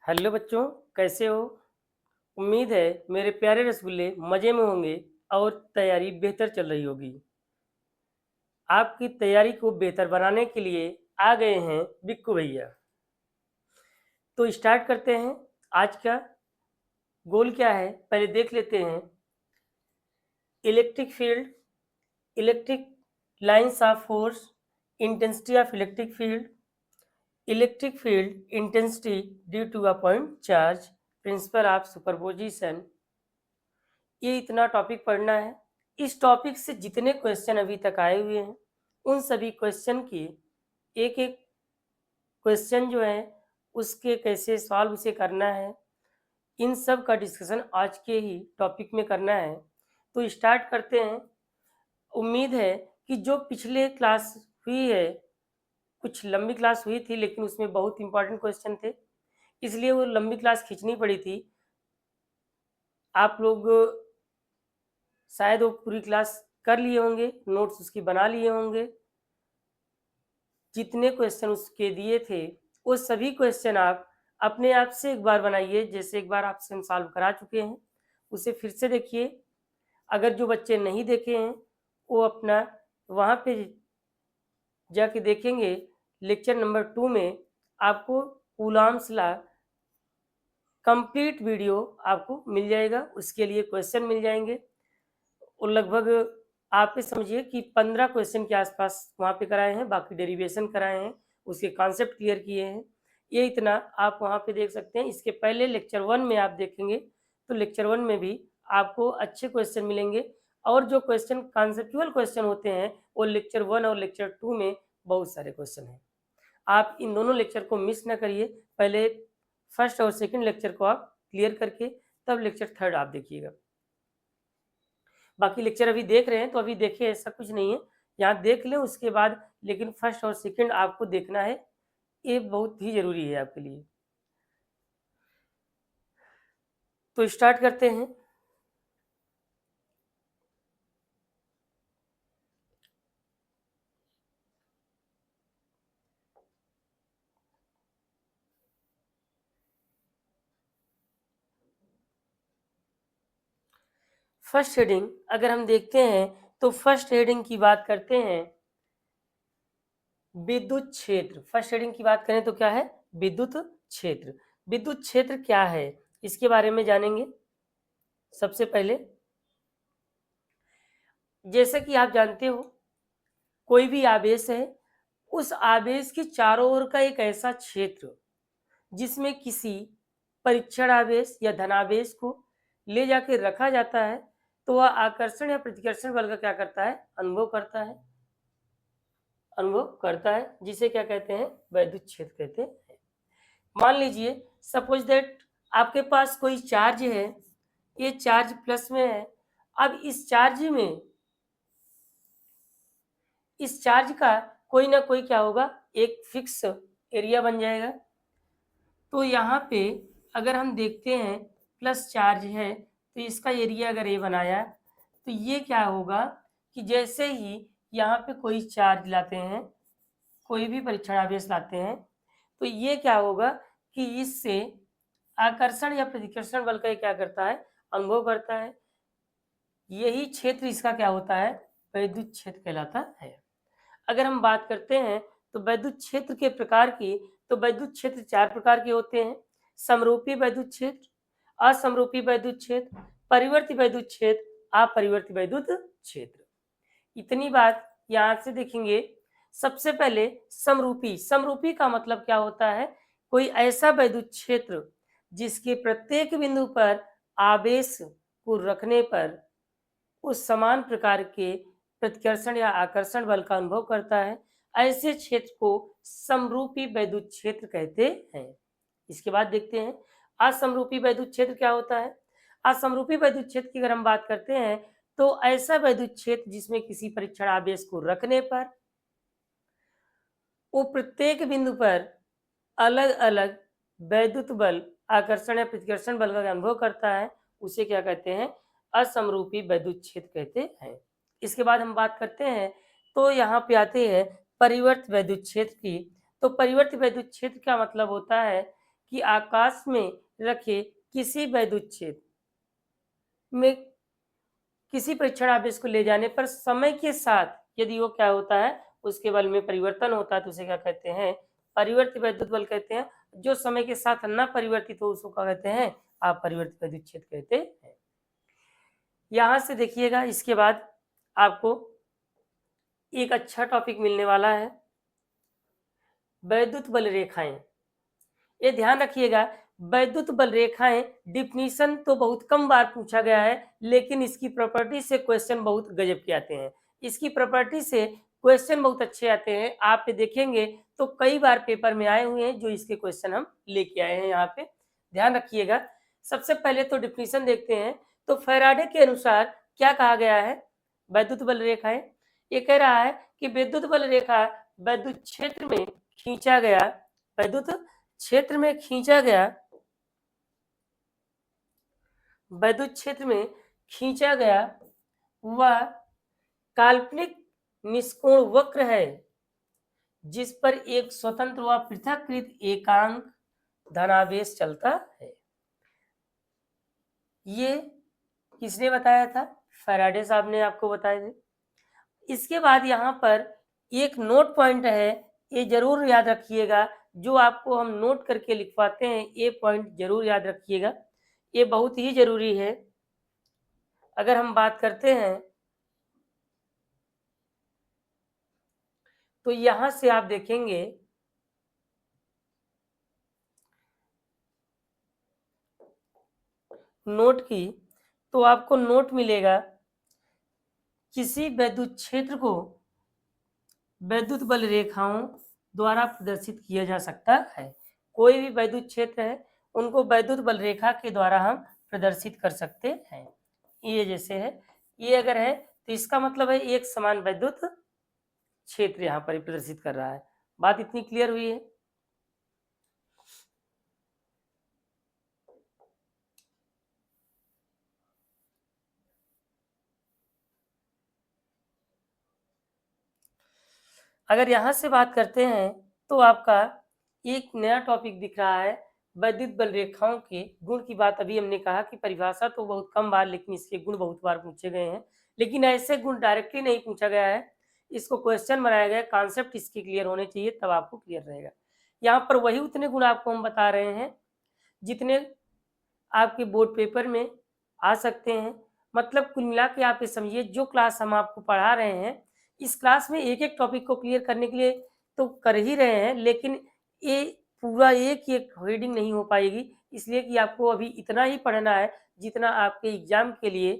Hello बच्चों, कैसे हो? उम्मीद है मेरे प्यारे रसगुल्ले मज़े में होंगे और तैयारी बेहतर चल रही होगी। आपकी तैयारी को बेहतर बनाने के लिए आ गए हैं बिक्कू भैया। तो स्टार्ट करते हैं। आज का गोल क्या है पहले देख लेते हैं। Electric field, electric lines of force, intensity of electric field, electric field intensity due to a point charge, principle of superposition. ये इतना टॉपिक पढ़ना है। इस टॉपिक से जितने क्वेश्चन अभी तक आए हुए हैं उन सभी क्वेश्चन की एक एक क्वेश्चन जो है उसके कैसे सॉल्व उसे करना है, इन सब का डिस्कशन आज के ही टॉपिक में करना है। तो स्टार्ट करते हैं। उम्मीद है कि जो पिछले क्लास हुई है, कुछ लंबी क्लास हुई थी लेकिन उसमें बहुत इंपॉर्टेंट क्वेश्चन थे, इसलिए वो लंबी क्लास खींचनी पड़ी थी। आप लोग शायद वो पूरी क्लास कर लिए होंगे, नोट्स उसकी बना लिए होंगे। जितने क्वेश्चन उसके दिए थे वो सभी क्वेश्चन आप अपने आप से एक बार बनाइए। जैसे एक बार आपसे हम सॉल्व करा चुके हैं उसे फिर से देखिए। अगर जो बच्चे नहीं देखे हैं वो अपना वहाँ पे जाके देखेंगे। लेक्चर नंबर 2 में आपको कूलॉम्स लॉ कंप्लीट वीडियो आपको मिल जाएगा, उसके लिए क्वेश्चन मिल जाएंगे। और लगभग आप ये समझिए कि 15 क्वेश्चन के आसपास वहाँ पे कराए हैं, बाकी डेरिवेशन कराए हैं, उसके कॉन्सेप्ट क्लियर किए हैं। ये इतना आप वहाँ पे देख सकते हैं। इसके पहले लेक्चर 1 में आप देखेंगे तो लेक्चर 1 में भी आपको अच्छे क्वेश्चन मिलेंगे, और जो क्वेश्चन कॉन्सेप्चुअल क्वेश्चन होते हैं वो लेक्चर 1 और लेक्चर 2 में बहुत सारे क्वेश्चन हैं। आप इन दोनों लेक्चर को मिस ना करिए। पहले फर्स्ट और सेकंड लेक्चर को आप क्लियर करके तब लेक्चर 3 आप देखिएगा। बाकी लेक्चर अभी देख रहे हैं तो अभी देखिए, ऐसा कुछ नहीं है, यहाँ देख लें उसके बाद, लेकिन फर्स्ट और सेकंड आपको देखना है, ये बहुत ही जरूरी है आपके लिए। तो स्टार्ट करते हैं। फर्स्ट हेडिंग अगर हम देखते हैं तो फर्स्ट हेडिंग की बात करते हैं विद्युत क्षेत्र। फर्स्ट हेडिंग की बात करें तो क्या है? विद्युत क्षेत्र। विद्युत क्षेत्र क्या है इसके बारे में जानेंगे। सबसे पहले जैसे कि आप जानते हो, कोई भी आवेश है, उस आवेश के चारों ओर का एक ऐसा क्षेत्र जिसमें किसी परीक्षण आवेश या धनावेश को ले जाके रखा जाता है, तो वह आकर्षण या प्रतिकर्षण बल का क्या करता है? अनुभव करता है। अनुभव करता है, जिसे क्या कहते हैं? वैद्युत क्षेत्र कहते हैं। मान लीजिए सपोज दैट आपके पास कोई चार्ज है, ये चार्ज प्लस में है। अब इस चार्ज का कोई ना कोई क्या होगा? एक फिक्स एरिया बन जाएगा। तो यहाँ पे अगर हम देखते हैं प्लस चार्ज है तो इसका एरिया अगर ये बनाया तो ये क्या होगा कि जैसे ही यहाँ पे कोई चार्ज लाते हैं, कोई भी परीक्षण आवेश लाते हैं, तो ये क्या होगा कि इससे आकर्षण या प्रतिकर्षण बल का ये क्या करता है? अनुभव करता है। यही क्षेत्र इसका क्या होता है? वैद्युत क्षेत्र कहलाता है। अगर हम बात करते हैं तो वैद्युत क्षेत्र के प्रकार की, तो वैद्युत क्षेत्र 4 प्रकार के होते हैं। समरूपी वैद्युत क्षेत्र, असमरूपी वैद्युत क्षेत्र, परिवर्ती वैद्युत क्षेत्र, अपरिवर्ती वैद्युत क्षेत्र। इतनी बात यहाँ से देखेंगे। सबसे पहले समरूपी। समरूपी का मतलब क्या होता है? कोई ऐसा वैद्युत क्षेत्र जिसके प्रत्येक बिंदु पर आवेश को रखने पर उस समान प्रकार के प्रतिकर्षण या आकर्षण बल का अनुभव करता है, ऐसे क्षेत्र को समरूपी वैद्युत क्षेत्र कहते हैं। इसके बाद देखते हैं असमरूपी वैद्युत क्षेत्र क्या होता है। असमरूपी वैद्युत क्षेत्र की अगर हम बात करते हैं तो ऐसा वैद्युत क्षेत्र जिसमें किसी परीक्षण आवेश को रखने पर वो प्रत्येक बिंदु पर अलग अलग वैद्युत बल, आकर्षण या प्रतिकर्षण बल का अनुभव करता है, उसे क्या कहते हैं? असमरूपी वैद्युत क्षेत्र कहते हैं। इसके बाद हम बात करते हैं तो यहाँ पे आते हैं परिवर्त वैद्युत क्षेत्र की। तो परिवर्त वैद्युत क्षेत्र का मतलब होता है कि आकाश में रखे किसी वैद्युत क्षेत्र में किसी परीक्षण आवेश को ले जाने पर समय के साथ यदि वो क्या होता है, उसके बल में परिवर्तन होता है तो उसे क्या कहते हैं, परिवर्तित वैद्युत बल कहते हैं। जो समय के साथ न परिवर्तित हो उसको क्या कहते हैं, अपरिवर्तित वैद्युत क्षेत्र कहते हैं। यहां से देखिएगा, इसके बाद आपको एक अच्छा टॉपिक मिलने वाला है, वैद्युत बल रेखाएं। ये ध्यान रखिएगा, वैद्युत बल रेखाएं डिफिनीशन तो बहुत कम बार पूछा गया है, लेकिन इसकी प्रॉपर्टी से क्वेश्चन बहुत गजब के आते हैं। इसकी प्रॉपर्टी से क्वेश्चन बहुत अच्छे आते हैं। आप देखेंगे तो कई बार पेपर में आए हुए हैं जो इसके क्वेश्चन हम लेके आए हैं यहाँ पे, ध्यान रखिएगा। सबसे पहले तो डिफिनीशन देखते हैं। तो फैराडे के अनुसार क्या कहा गया है, वैद्युत बल रेखाएं, ये कह रहा है कि विद्युत बल रेखा वैद्युत क्षेत्र में खींचा गया, वैद्युत क्षेत्र में खींचा गया, वैद्युत क्षेत्र में खींचा गया वह काल्पनिक निष्कोण वक्र है जिस पर एक स्वतंत्र व पृथककृत एकांक धनावेश चलता है। ये किसने बताया था, फैराडे साहब ने आपको बताए थे। इसके बाद यहाँ पर एक नोट पॉइंट है, ये जरूर याद रखिएगा, जो आपको हम नोट करके लिखवाते हैं, ये पॉइंट जरूर याद रखिएगा, ये बहुत ही जरूरी है। अगर हम बात करते हैं तो यहां से आप देखेंगे नोट की, तो आपको नोट मिलेगा, किसी वैद्युत क्षेत्र को वैद्युत बल रेखाओं द्वारा प्रदर्शित किया जा सकता है। कोई भी वैद्युत क्षेत्र है उनको वैद्युत बल रेखा के द्वारा हम प्रदर्शित कर सकते हैं। ये जैसे है, ये अगर है तो इसका मतलब है एक समान वैद्युत क्षेत्र यहाँ पर प्रदर्शित कर रहा है। बात इतनी क्लियर हुई है। अगर यहाँ से बात करते हैं तो आपका एक नया टॉपिक दिख रहा है, वैद्युत बल रेखाओं के गुण की बात अभी हमने कहा कि परिभाषा तो बहुत कम बार, लेकिन इसके गुण बहुत बार पूछे गए हैं। लेकिन ऐसे गुण डायरेक्टली नहीं पूछा गया है, इसको क्वेश्चन बनाया गया, कॉन्सेप्ट इसके क्लियर होने चाहिए तब आपको क्लियर रहेगा। यहाँ पर वही उतने गुण आपको हम बता रहे हैं जितने आपके बोर्ड पेपर में आ सकते हैं। मतलब कुल मिला के आप ये समझिए, जो क्लास हम आपको पढ़ा रहे हैं, इस क्लास में एक एक टॉपिक को क्लियर करने के लिए तो कर ही रहे हैं, लेकिन ये पूरा एक एक रीडिंग नहीं हो पाएगी, इसलिए कि आपको अभी इतना ही पढ़ना है जितना आपके एग्जाम के लिए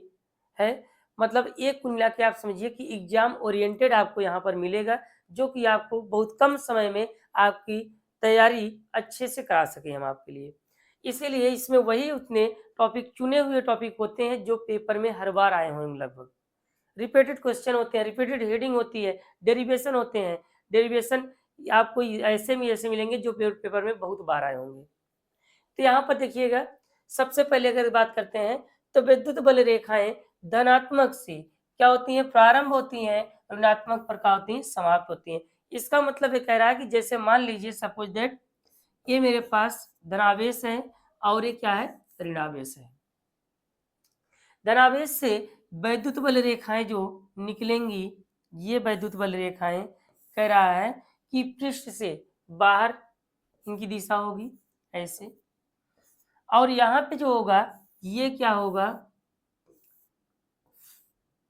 है। मतलब एक कुल मिला के आप समझिए कि एग्जाम ओरिएंटेड आपको यहाँ पर मिलेगा, जो कि आपको बहुत कम समय में आपकी तैयारी अच्छे से करा सके हम आपके लिए। इसीलिए इसमें वही उतने टॉपिक, चुने हुए टॉपिक होते हैं जो पेपर में हर बार आए होंगे, लगभग रिपीटेड क्वेश्चन होते हैं, रिपीटेड हेडिंग होती है, डेरिवेशन होते हैं। डेरिवेशन आपको ऐसे मिलेंगे जो पेपर में बहुत बार आए होंगे। तो यहाँ पर देखिएगा, सबसे पहले अगर बात करते हैं तो विद्युत बल रेखाएं धनात्मक से क्या होती हैं, प्रारंभ होती हैं, ऋणात्मक पर क्या होती हैं, समाप्त होती हैं। इसका मतलब ये कह रहा है कि जैसे मान लीजिए सपोज दैट ये मेरे पास धनावेश है और ये क्या है, ऋणावेश है। धनावेश से वैद्युत बल रेखाएं जो निकलेंगी, ये वैद्युत बल रेखाएं कह रहा है कि पृष्ठ से बाहर इनकी दिशा होगी ऐसे, और यहाँ पे जो होगा ये क्या होगा,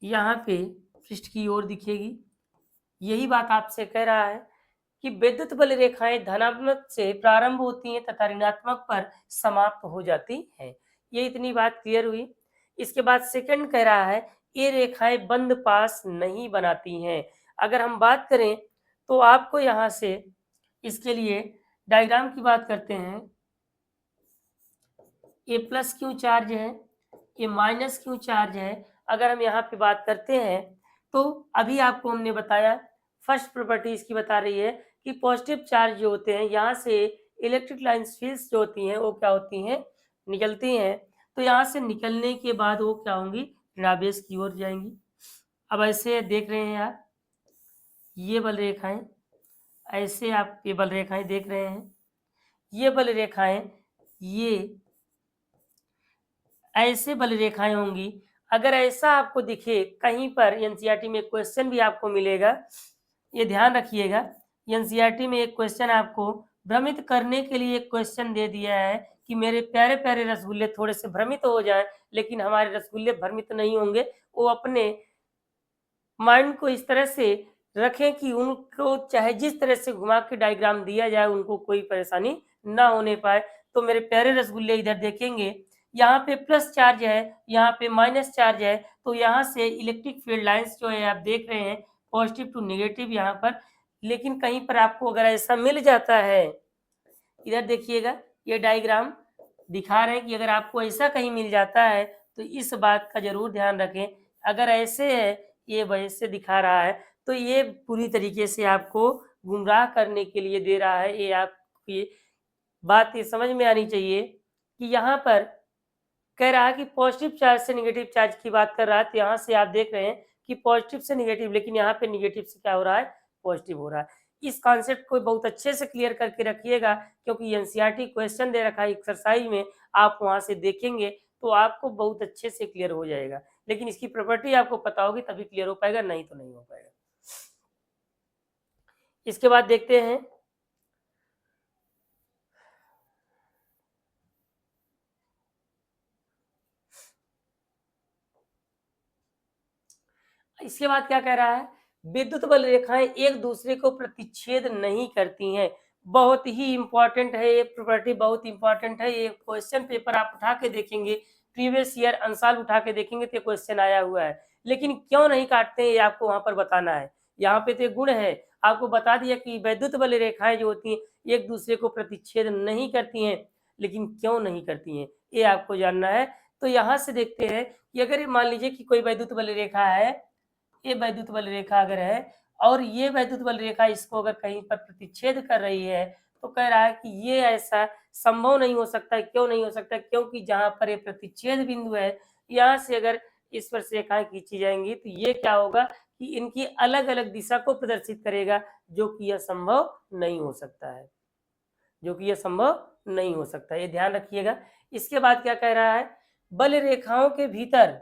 यहाँ पे पृष्ठ की ओर दिखेगी। यही बात आपसे कह रहा है कि विद्युत बल रेखाएं धनात्मक से प्रारंभ होती हैं तथा ऋणात्मक पर समाप्त हो जाती हैं। ये इतनी बात क्लियर हुई। इसके बाद सेकंड कह रहा है ये रेखाएं बंद पास नहीं बनाती हैं। अगर हम बात करें तो आपको यहाँ से इसके लिए डायग्राम की बात करते हैं। ये प्लस क्यों चार्ज है, ये माइनस क्यों चार्ज है, अगर हम यहाँ पे बात करते हैं तो अभी आपको हमने बताया, फर्स्ट प्रॉपर्टी इसकी बता रही है कि पॉजिटिव चार्ज जो होते हैं यहाँ से इलेक्ट्रिक लाइन्स फील्ड्स जो होती हैं वो क्या होती हैं, निकलती हैं। तो यहाँ से निकलने के बाद वो क्या होंगी, ऋणावेश की ओर जाएंगी। अब ऐसे देख रहे हैं आप, ये बल रेखाएं, ऐसे आप ये बल रेखाएं देख रहे हैं, ये बल रेखाएं, ये ऐसे बल रेखाएं होंगी। अगर ऐसा आपको दिखे कहीं पर, एनसीईआरटी में क्वेश्चन भी आपको मिलेगा, ये ध्यान रखिएगा, एनसीईआरटी में एक क्वेश्चन आपको भ्रमित करने के लिए एक क्वेश्चन दे दिया है कि मेरे प्यारे प्यारे रसगुल्ले थोड़े से भ्रमित हो जाएं, लेकिन हमारे रसगुल्ले भ्रमित नहीं होंगे। वो अपने माइंड को इस तरह से रखें कि उनको चाहे जिस तरह से घुमा के डायग्राम दिया जाए उनको कोई परेशानी ना होने पाए। तो मेरे प्यारे रसगुल्ले इधर देखेंगे, यहाँ पे प्लस चार्ज है, यहाँ पे माइनस चार्ज है, तो यहाँ से इलेक्ट्रिक फील्ड लाइंस जो है आप देख रहे हैं पॉजिटिव टू नेगेटिव यहाँ पर। लेकिन कहीं पर आपको अगर ऐसा मिल जाता है, इधर देखिएगा, ये डायग्राम दिखा रहे हैं कि अगर आपको ऐसा कहीं मिल जाता है तो इस बात का जरूर ध्यान रखें। अगर ऐसे है, ये वैसे दिखा रहा है, तो ये पूरी तरीके से आपको गुमराह करने के लिए दे रहा है। ये आपकी बात ये समझ में आनी चाहिए कि यहाँ पर कह रहा है कि पॉजिटिव चार्ज से नेगेटिव चार्ज की बात कर रहा है, तो यहाँ से आप देख रहे हैं कि पॉजिटिव से नेगेटिव, लेकिन यहाँ पे नेगेटिव से क्या हो रहा है, पॉजिटिव हो रहा है। इस कॉन्सेप्ट को बहुत अच्छे से क्लियर करके रखिएगा, क्योंकि एनसीईआरटी क्वेश्चन दे रखा है एक्सरसाइज में, आप वहां से देखेंगे तो आपको बहुत अच्छे से क्लियर हो जाएगा। लेकिन इसकी प्रॉपर्टी आपको पता होगी तभी क्लियर हो पाएगा, नहीं तो नहीं हो पाएगा। इसके बाद देखते हैं, इसके बाद क्या कह रहा है, विद्युत बल रेखाएं एक दूसरे को प्रतिच्छेद नहीं करती हैं। बहुत ही इंपॉर्टेंट है ये प्रॉपर्टी, बहुत इंपॉर्टेंट है ये। क्वेश्चन पेपर आप उठा के देखेंगे, प्रीवियस ईयर अंसाल उठा के देखेंगे तो क्वेश्चन आया हुआ है। लेकिन क्यों नहीं काटते हैं ये आपको वहां पर बताना है। यहाँ पे तो गुण है, आपको बता दिया कि विद्युत बल रेखाएं जो होती हैं एक दूसरे को प्रतिच्छेद नहीं करती हैं, लेकिन क्यों नहीं करती हैं ये आपको जानना है। तो यहाँ से देखते हैं कि अगर मान लीजिए कि कोई विद्युत बल रेखा है, ये वैद्युत बल रेखा अगर है और ये वैद्युत बल रेखा इसको अगर कहीं पर प्रतिच्छेद कर रही है, तो कह रहा है कि ये ऐसा संभव नहीं हो सकता। क्यों नहीं हो सकता? क्योंकि जहां पर ये प्रतिच्छेद बिंदु है, यहाँ से अगर इस पर से रेखाएं खींची जाएंगी तो ये क्या होगा कि इनकी अलग अलग दिशा को प्रदर्शित करेगा, जो कि यह संभव नहीं हो सकता है, जो कि यह संभव नहीं हो सकता। ये ध्यान रखिएगा। इसके बाद क्या कह रहा है, बल रेखाओं के भीतर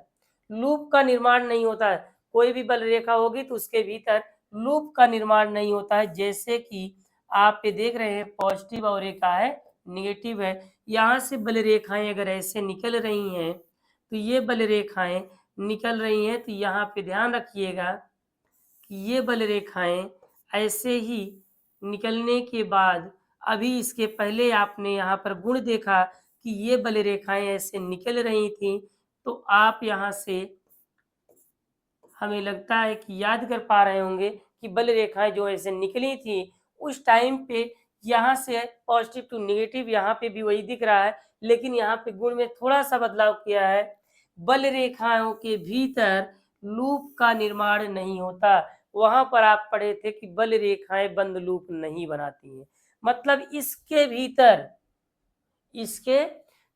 लूप का निर्माण नहीं होता है। कोई भी बल रेखा होगी तो उसके भीतर लूप का निर्माण नहीं होता है। जैसे कि आप ये देख रहे हैं पॉजिटिव और एक है निगेटिव है। यहाँ से बल रेखाएं अगर ऐसे निकल रही हैं तो ये बल रेखाएं निकल रही हैं, तो यहाँ पे ध्यान रखिएगा कि ये बल रेखाएं ऐसे ही निकलने के बाद, अभी इसके पहले आपने यहाँ पर गुण देखा कि ये बल रेखाएं ऐसे निकल रही थी, तो आप यहाँ से हमें लगता है कि याद कर पा रहे होंगे कि बल रेखाएं जो ऐसे निकली थी उस टाइम पे यहाँ से पॉजिटिव टू नेगेटिव, यहाँ पे भी वही दिख रहा है, लेकिन यहाँ पे गुण में थोड़ा सा बदलाव किया है। बल रेखाओं के भीतर लूप का निर्माण नहीं होता। वहां पर आप पढ़े थे कि बल रेखाएं बंद लूप नहीं बनाती हैं। मतलब इसके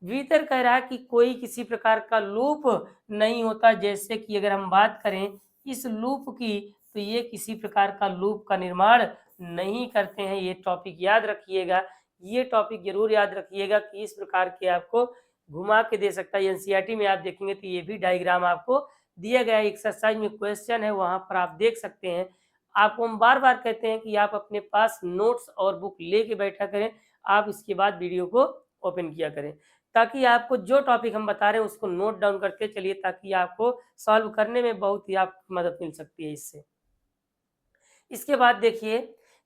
भीतर कह रहा है कि कोई किसी प्रकार का लूप नहीं होता। जैसे कि अगर हम बात करें इस लूप की, तो ये किसी प्रकार का लूप का निर्माण नहीं करते हैं। ये टॉपिक याद रखिएगा, ये टॉपिक जरूर याद रखिएगा कि इस प्रकार के आपको घुमा के दे सकता है। एनसीईआरटी में आप देखेंगे तो ये भी डायग्राम आपको दिया गया है, एक्सरसाइज में क्वेश्चन है, वहां पर आप देख सकते हैं। आपको हम बार बार कहते हैं कि आप अपने पास नोट्स और बुक लेके बैठा करें, आप इसके बाद वीडियो को ओपन किया करें, ताकि आपको जो टॉपिक हम बता रहे हैं उसको नोट डाउन करते चलिए, ताकि आपको सॉल्व करने में बहुत ही आपको मदद मिल सकती है इससे। इसके बाद देखिए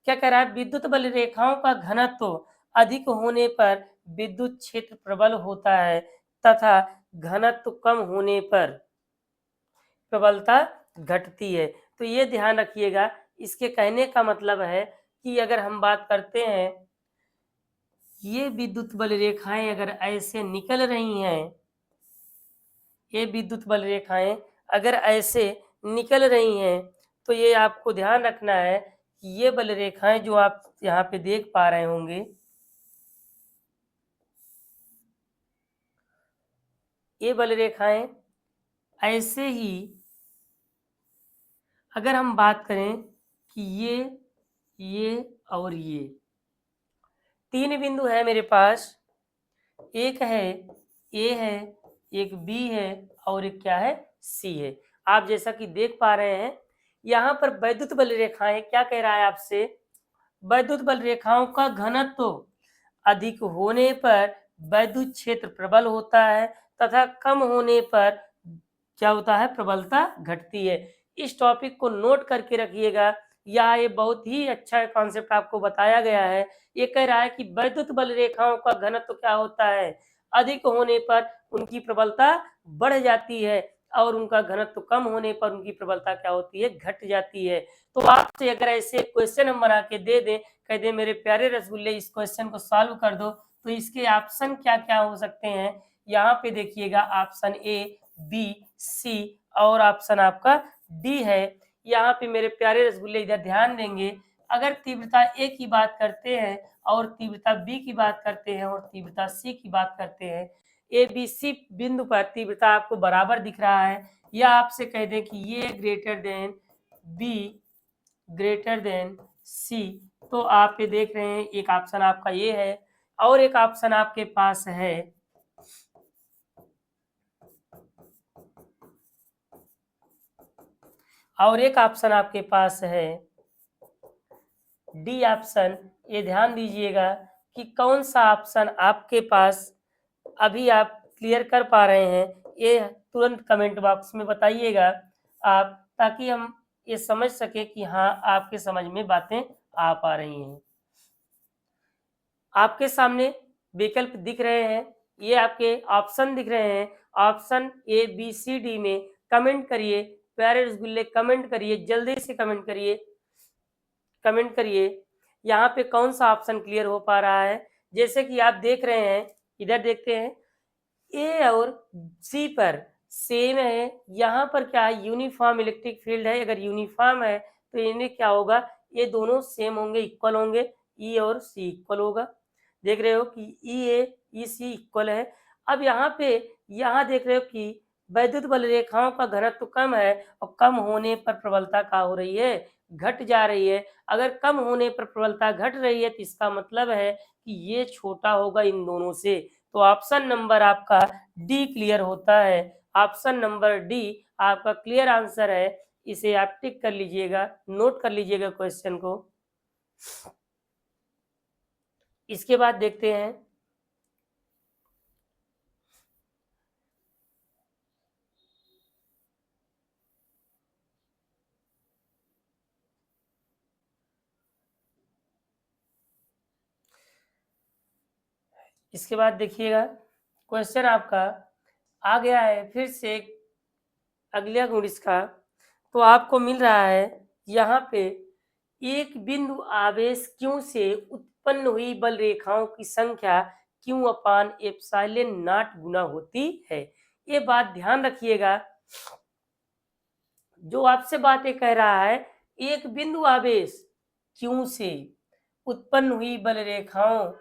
क्या कह रहा है, विद्युत बल रेखाओं का घनत्व अधिक होने पर विद्युत क्षेत्र प्रबल होता है तथा घनत्व कम होने पर प्रबलता घटती है। तो ये ध्यान रखिएगा। इसके कहने का मतलब है कि अगर हम बात करते हैं, ये विद्युत बल रेखाएं अगर ऐसे निकल रही हैं, ये विद्युत बल रेखाएं अगर ऐसे निकल रही हैं, तो ये आपको ध्यान रखना है कि ये बल रेखाएं जो आप यहाँ पे देख पा रहे होंगे, ये बल रेखाएं ऐसे ही अगर हम बात करें कि ये और तीन बिंदु है मेरे पास, एक है ए है, एक बी है और एक क्या है, सी है। आप जैसा कि देख पा रहे हैं यहाँ पर वैद्युत बल रेखाएं क्या कह रहा है आपसे, वैद्युत बल रेखाओं का घनत्व अधिक होने पर वैद्युत क्षेत्र प्रबल होता है तथा कम होने पर क्या होता है, प्रबलता घटती है। इस टॉपिक को नोट करके रखिएगा, ये बहुत ही अच्छा कॉन्सेप्ट आपको बताया गया है। ये कह रहा है कि वैद्युत बल रेखाओं का घनत्व क्या होता है, अधिक होने पर उनकी प्रबलता बढ़ जाती है और उनका घनत्व कम होने पर उनकी प्रबलता क्या होती है, घट जाती है। तो आपसे अगर ऐसे क्वेश्चन हम बना के दे दें, कह दे मेरे प्यारे रसगुल्ले इस क्वेश्चन को सॉल्व कर दो, तो इसके ऑप्शन क्या क्या हो सकते हैं, यहाँ पे देखिएगा ऑप्शन ए, बी, सी और ऑप्शन आपका डी है। यहाँ पे मेरे प्यारे रसगुल्ले इधर ध्यान देंगे, अगर तीव्रता ए की बात करते हैं और तीव्रता बी की बात करते हैं और तीव्रता सी की बात करते हैं, ए बी सी बिंदु पर तीव्रता आपको बराबर दिख रहा है, या आपसे कह दें कि ये greater than B greater than C, तो आप ये देख रहे हैं एक ऑप्शन आपका ये है और एक ऑप्शन आपके पास है और एक ऑप्शन आपके पास है डी ऑप्शन। ये ध्यान दीजिएगा कि कौन सा ऑप्शन आपके पास अभी आप क्लियर कर पा रहे हैं, ये तुरंत कमेंट बॉक्स में बताइएगा आप, ताकि हम ये समझ सके कि हाँ आपके समझ में बातें आ पा रही हैं। आपके सामने विकल्प दिख रहे हैं, ये आपके ऑप्शन दिख रहे हैं, option A B C D में कमेंट करिए, प्यारे रसगुल्ले कमेंट करिए, जल्दी से कमेंट करिए, कमेंट करिए यहाँ पे कौन सा ऑप्शन क्लियर हो पा रहा है। जैसे कि आप देख रहे हैं, इधर देखते हैं ए और सी पर सेम है, यहाँ पर क्या है, यूनिफॉर्म इलेक्ट्रिक फील्ड है। अगर यूनिफॉर्म है तो इनमें क्या होगा, ये दोनों सेम होंगे, इक्वल होंगे, ई और सी इक्वल होगा। देख रहे हो कि ई ए ई सी इक्वल है। अब यहाँ पे यहाँ देख रहे हो कि वैद्युत बल रेखाओं का घनत्व कम है और कम होने पर प्रबलता क्या हो रही है, घट जा रही है। अगर कम होने पर प्रबलता घट रही है तो इसका मतलब है कि ये छोटा होगा इन दोनों से। तो ऑप्शन नंबर आपका डी क्लियर होता है, ऑप्शन नंबर डी आपका क्लियर आंसर है। इसे आप टिक कर लीजिएगा, नोट कर लीजिएगा क्वेश्चन को। इसके बाद देखते हैं इसके बाद देखिएगा क्वेश्चन आपका आ गया है फिर से अगले गुण इसका। तो आपको मिल रहा है यहाँ पे एक बिंदु आवेश Q से उत्पन्न हुई बल रेखाओं की संख्या Q अपान एप्सिलॉन नॉट गुना होती है। ये बात ध्यान रखिएगा, जो आपसे बातें कह रहा है, एक बिंदु आवेश Q से उत्पन्न हुई बल रेखाओं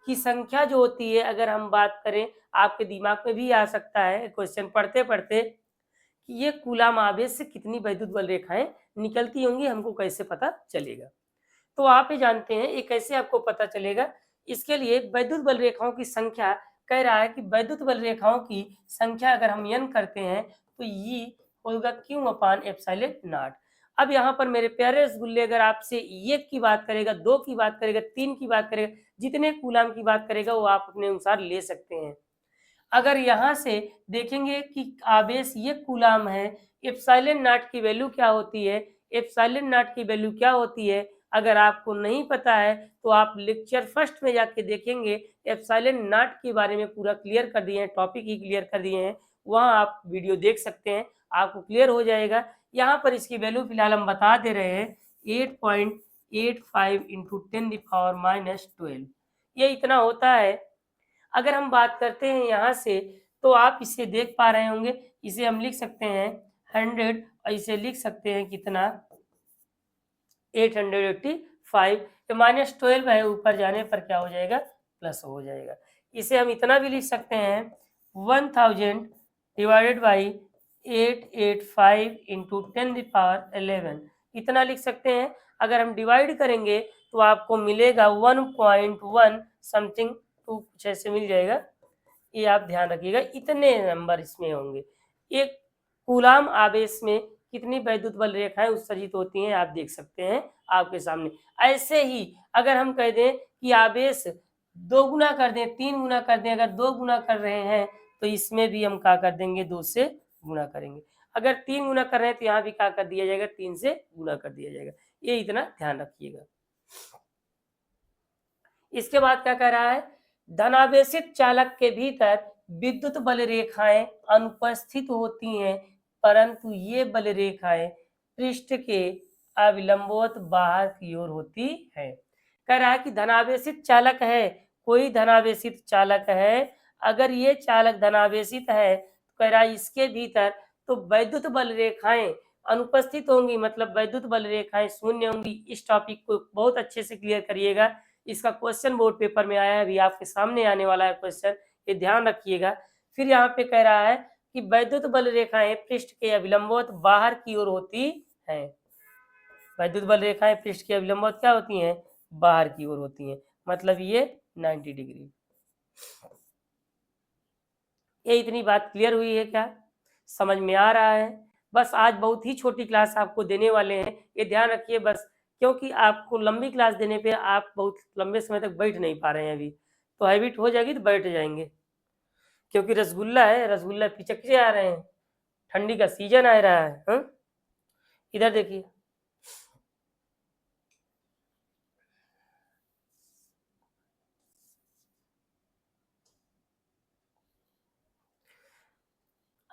की संख्या जो होती है, अगर हम बात करें आपके दिमाग में भी आ सकता है क्वेश्चन पढ़ते पढ़ते कि ये कूलाम आवेश से कितनी वैद्युत बल रेखाएं निकलती होंगी, हमको कैसे पता चलेगा। तो आप ये जानते हैं ये कैसे आपको पता चलेगा, इसके लिए वैद्युत बल रेखाओं की संख्या कह रहा है कि वैद्युत बल रेखाओं की संख्या अगर हम n करते हैं तो ये होगा Q अपान एप्सिलॉन नॉट। अब यहाँ पर मेरे प्यारे रसगुल्ले अगर आपसे एक की बात करेगा, दो की बात करेगा, तीन की बात करेगा, जितने कूलाम की बात करेगा वो आप अपने अनुसार ले सकते हैं। अगर यहाँ से देखेंगे कि आवेश ये कूलाम है, एप्सिलॉन नॉट की वैल्यू क्या होती है, एप्सिलॉन नॉट की वैल्यू क्या होती है, अगर आपको नहीं पता है तो आप लेक्चर फर्स्ट में जाके देखेंगे, एप्सिलॉन नॉट के बारे में पूरा क्लियर कर दिए हैं, टॉपिक ही क्लियर कर दिए हैं, वहाँ आप वीडियो देख सकते हैं, आपको क्लियर हो जाएगा। यहाँ पर इसकी वैल्यू फिलहाल हम बता दे रहे हैं 8.85 इंटू 10⁻⁻12, ये इतना होता है। अगर हम बात करते हैं यहाँ से तो आप इसे देख पा रहे होंगे, इसे हम लिख सकते हैं 100 और इसे लिख सकते हैं कितना 885, तो -12 है, ऊपर जाने पर क्या हो जाएगा, प्लस हो जाएगा। इसे हम इतना भी लिख सकते हैं 1000 डिवाइडेड बाई 885 इंटू 10⁻11, इतना लिख सकते हैं। अगर हम डिवाइड करेंगे तो आपको मिलेगा 1.1 समथिंग, तो कुछ ऐसे मिल जाएगा। ये आप ध्यान रखिएगा, इतने नंबर इसमें होंगे। एक कूलाम आवेश में कितनी वैद्युत बल रेखाएं उत्सर्जित होती हैं आप देख सकते हैं आपके सामने। ऐसे ही अगर हम कह दें कि आवेश 2 गुना कर दें, 3 गुना कर दें, अगर 2 गुना कर रहे हैं तो इसमें भी हम क्या कर देंगे, 2 से गुना करेंगे। अगर 3 गुना कर रहे हैं तो यहाँ भी क्या कर दिया जाएगा, 3 से गुना कर दिया जाएगा। ये इतना ध्यान रखिएगा। इसके बाद क्या कह रहा है, धनावेशित चालक के भीतर विद्युत बल रेखाएं अनुपस्थित होती हैं, परंतु ये बल रेखाएं पृष्ठ के अविलंबवत बाहर की ओर होती है। कह रहा है कि धनावेशित चालक है, कोई धनावेशित चालक है, अगर ये चालक धनावेशित है तो कह रहा है इसके भीतर तो वैद्युत बल रेखाएं अनुपस्थित होंगी, मतलब वैद्युत बल रेखाएं शून्य होंगी। इस टॉपिक को बहुत अच्छे से क्लियर करिएगा, इसका क्वेश्चन बोर्ड पेपर में आया है, अभी आपके सामने आने वाला है क्वेश्चन, ये ध्यान रखिएगा। फिर यहाँ पे कह रहा है कि वैद्युत बल रेखाएं पृष्ठ के अविलंबवत बाहर की ओर होती हैं। वैद्युत बल रेखाएं पृष्ठ के अविलंबवत क्या होती हैं, बाहर की ओर होती हैं, मतलब ये 90 डिग्री। ये इतनी बात क्लियर हुई है क्या, समझ में आ रहा है? बस आज बहुत ही छोटी क्लास आपको देने वाले हैं, ये ध्यान रखिए बस, क्योंकि आपको लंबी क्लास देने पे आप बहुत लंबे समय तक बैठ नहीं पा रहे हैं। अभी तो हैबिट हो जाएगी तो बैठ जाएंगे, क्योंकि रसगुल्ला है, रसगुल्ला पिचक्के आ रहे हैं, ठंडी का सीजन आ रहा है। हाँ? इधर देखिए,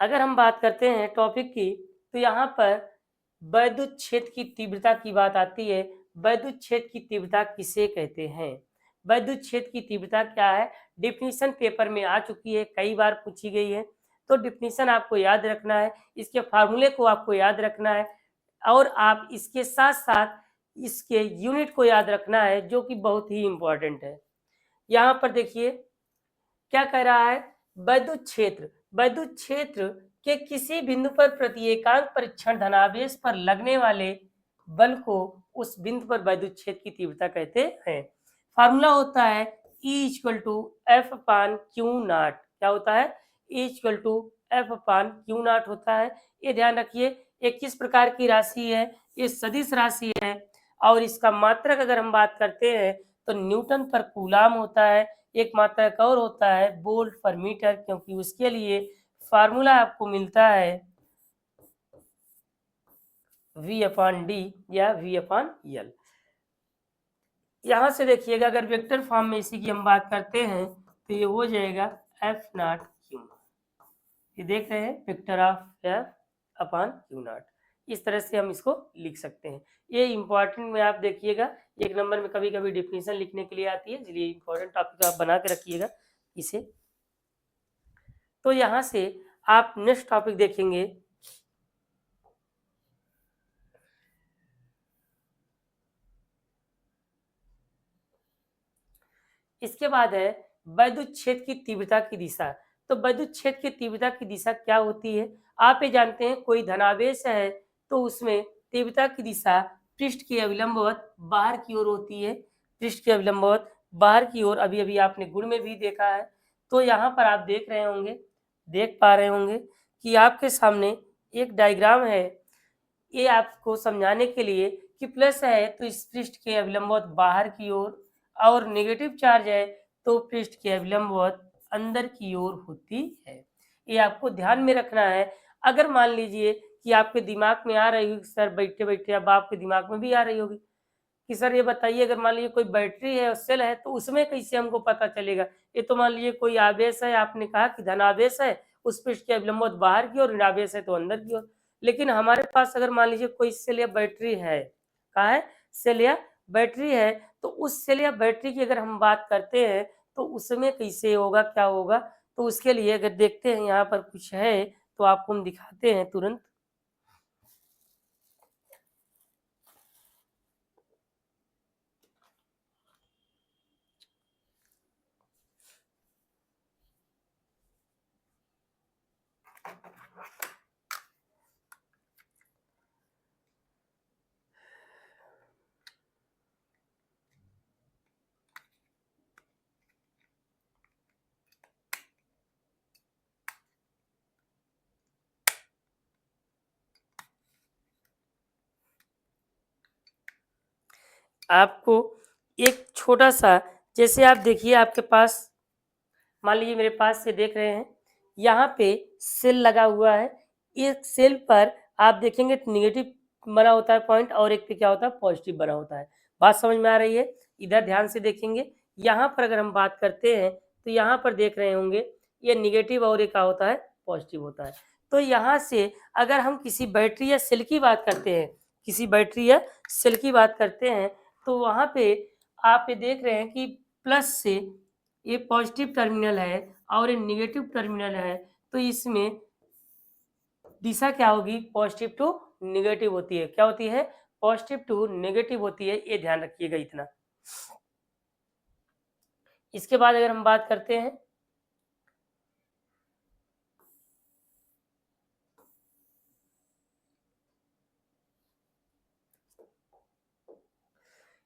अगर हम बात करते हैं टॉपिक की तो यहाँ पर वैद्युत क्षेत्र की तीव्रता की बात आती है। वैद्युत क्षेत्र की तीव्रता किसे कहते हैं, वैद्युत क्षेत्र की तीव्रता क्या है, डिफिनीशन पेपर में आ चुकी है, कई बार पूछी गई है, तो डिफिनीशन आपको याद रखना है, इसके फार्मूले को आपको याद रखना है, और आप इसके साथ साथ इसके यूनिट को याद रखना है, जो कि बहुत ही इंपॉर्टेंट है। यहाँ पर देखिए क्या कह रहा है, वैद्युत क्षेत्र, वैद्युत क्षेत्र के किसी बिंदु पर प्रति एकांक परीक्षण धनावेश पर लगने वाले बल को उस बिंदु पर वैद्युत क्षेत्र की तीव्रता कहते हैं। फार्मूला होता है E equal to F upon q naught. क्या होता है, E equal to F upon q naught होता है। ये ध्यान रखिए, ये किस प्रकार की राशि है, ये सदिश राशि है, और इसका मात्रक अगर हम बात करते हैं तो न्यूटन पर कूलाम होता है। एक मात्रक और होता है वोल्ट पर मीटर, क्योंकि उसके लिए फार्मूला आपको मिलता है V अपान डी या V अपान यल। यहाँ से देखिएगा, अगर वेक्टर फॉर्म में इसी की हम बात करते हैं तो ये हो जाएगा एफ नॉट क्यू नॉट। ये देख रहे हैं, vector of F upon q not, इस तरह से हम इसको लिख सकते हैं। ये इंपॉर्टेंट में आप देखिएगा, एक नंबर में कभी कभी डिफिनीशन लिखने के लिए आती है, इसलिए इंपॉर्टेंट टॉपिक आप बना के रखिएगा इसे। तो यहाँ से आप नेक्स्ट टॉपिक देखेंगे, इसके बाद है वैद्युत क्षेत्र की तीव्रता की दिशा। तो वैद्युत क्षेत्र की तीव्रता की दिशा क्या होती है, आप ये जानते हैं, कोई धनावेश है तो उसमें तीव्रता की दिशा पृष्ठ के अविलंबवत बाहर की ओर होती है, पृष्ठ के अविलंबवत बाहर की ओर। अभी अभी आपने गुण में भी देखा है। तो यहाँ पर आप देख रहे होंगे, देख पा रहे होंगे कि आपके सामने एक डायग्राम है, ये आपको समझाने के लिए कि प्लस है तो इस पृष्ठ के अविलंबवत बाहर की ओर, और नेगेटिव चार्ज है तो पृष्ठ के अविलंबवत अंदर की ओर होती है। ये आपको ध्यान में रखना है। अगर मान लीजिए कि आपके दिमाग में आ रही होगी, सर बैठे बैठे अब आपके दिमाग में भी आ रही होगी कि सर ये बताइए, अगर मान लीजिए कोई बैटरी है और सेल है तो उसमें कैसे हमको पता चलेगा। ये तो मान लीजिए कोई आवेश है, आपने कहा कि धनावेश है, उस पृष्ठ के अविलंबवत बाहर की ओर, ऋणावेश है तो अंदर की ओर। लेकिन हमारे पास अगर मान लीजिए कोई सेल या बैटरी है, कहा है सेल या बैटरी है, तो उस सेल या बैटरी की अगर हम बात करते हैं तो उसमें कैसे होगा, क्या होगा, तो उसके लिए अगर देखते हैं यहाँ पर कुछ है तो आपको हम दिखाते हैं तुरंत। आपको एक छोटा सा, जैसे आप देखिए आपके पास, मान लीजिए मेरे पास से देख रहे हैं, यहाँ पे सेल लगा हुआ है। एक सेल पर आप देखेंगे तो नेगेटिव बना होता है पॉइंट और एक पे क्या होता है पॉजिटिव बना होता है। बात समझ में आ रही है? इधर ध्यान से देखेंगे, यहाँ पर अगर हम बात करते हैं तो यहाँ पर देख रहे होंगे ये नेगेटिव और ये क्या होता है पॉजिटिव होता है। तो यहाँ से अगर हम किसी बैटरी या सेल की बात करते हैं, किसी बैटरी या सेल की बात करते हैं, तो वहाँ पे आप ये देख रहे हैं कि प्लस से ये पॉजिटिव टर्मिनल है और ये निगेटिव टर्मिनल है, तो इसमें दिशा क्या होगी पॉजिटिव टू निगेटिव होती है। क्या होती है? पॉजिटिव टू नेगेटिव होती है, ये ध्यान रखिएगा इतना। इसके बाद अगर हम बात करते हैं,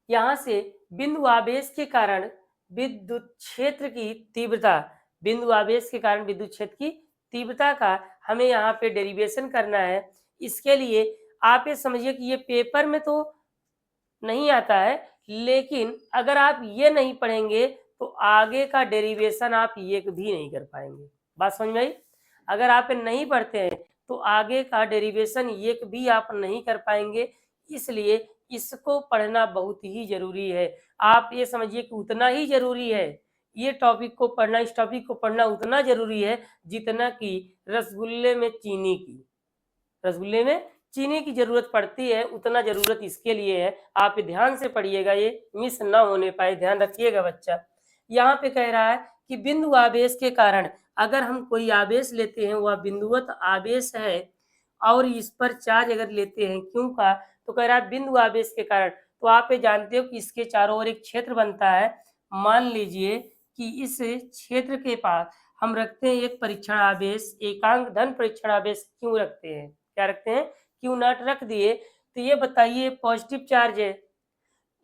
यहाँ से बिंदु आवेश के कारण विद्युत क्षेत्र की तीव्रता, बिंदु आवेश के कारण विद्युत क्षेत्र की तीव्रता का हमें यहाँ पे डेरिवेशन करना है। इसके लिए आप ये समझिए कि ये पेपर में तो नहीं आता है, लेकिन अगर आप ये नहीं पढ़ेंगे तो आगे का डेरिवेशन आप ये भी नहीं कर पाएंगे। बात समझ में आई? अगर आप नहीं पढ़ते हैं तो आगे का डेरिवेशन ये भी आप नहीं कर पाएंगे, इसलिए इसको पढ़ना बहुत ही जरूरी है। आप ये समझिए कि उतना ही जरूरी है ये टॉपिक को पढ़ना, इस टॉपिक को पढ़ना उतना जरूरी है जितना कि रसगुल्ले में चीनी की, रसगुल्ले में चीनी की जरूरत पड़ती है, उतना जरूरत इसके लिए है। आप ध्यान से पढ़िएगा, ये मिस ना होने पाए, ध्यान रखिएगा बच्चा। यहाँ पे कह रहा है कि बिंदु आवेश के कारण, अगर हम कोई आवेश लेते हैं वह बिंदुवत आवेश है और इस पर चार्ज अगर लेते हैं क्यों का, तो कह रहा है बिंदु आवेश के कारण। तो आप ये जानते हो कि इसके चारों ओर एक क्षेत्र बनता है। मान लीजिए कि इस क्षेत्र के पास हम रखते हैं एक परीक्षण आवेश, एकांक धन परीक्षण आवेश क्यों रखते हैं, क्या रखते हैं, क्यू नॉट रख दिए। तो ये बताइए पॉजिटिव चार्ज है,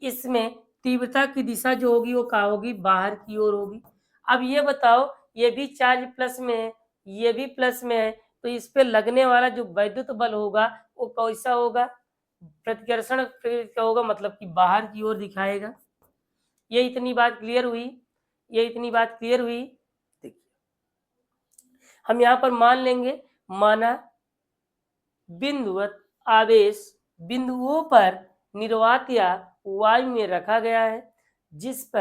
इसमें तीव्रता की दिशा जो होगी वो क्या होगी, बाहर की ओर होगी। अब ये बताओ, ये भी चार्ज प्लस में है, ये भी प्लस में है, तो इस पे लगने वाला जो वैद्युत बल होगा वो कैसा होगा, प्रतिकर्षण क्या होगा, मतलब कि बाहर की ओर दिखाएगा। ये इतनी बात क्लियर हुई, ये इतनी बात क्लियर हुई। देखिए हम यहाँ पर मान लेंगे, माना बिंदुवत आवेश बिंदुओं पर निर्वात या वायु में रखा गया है, जिसकी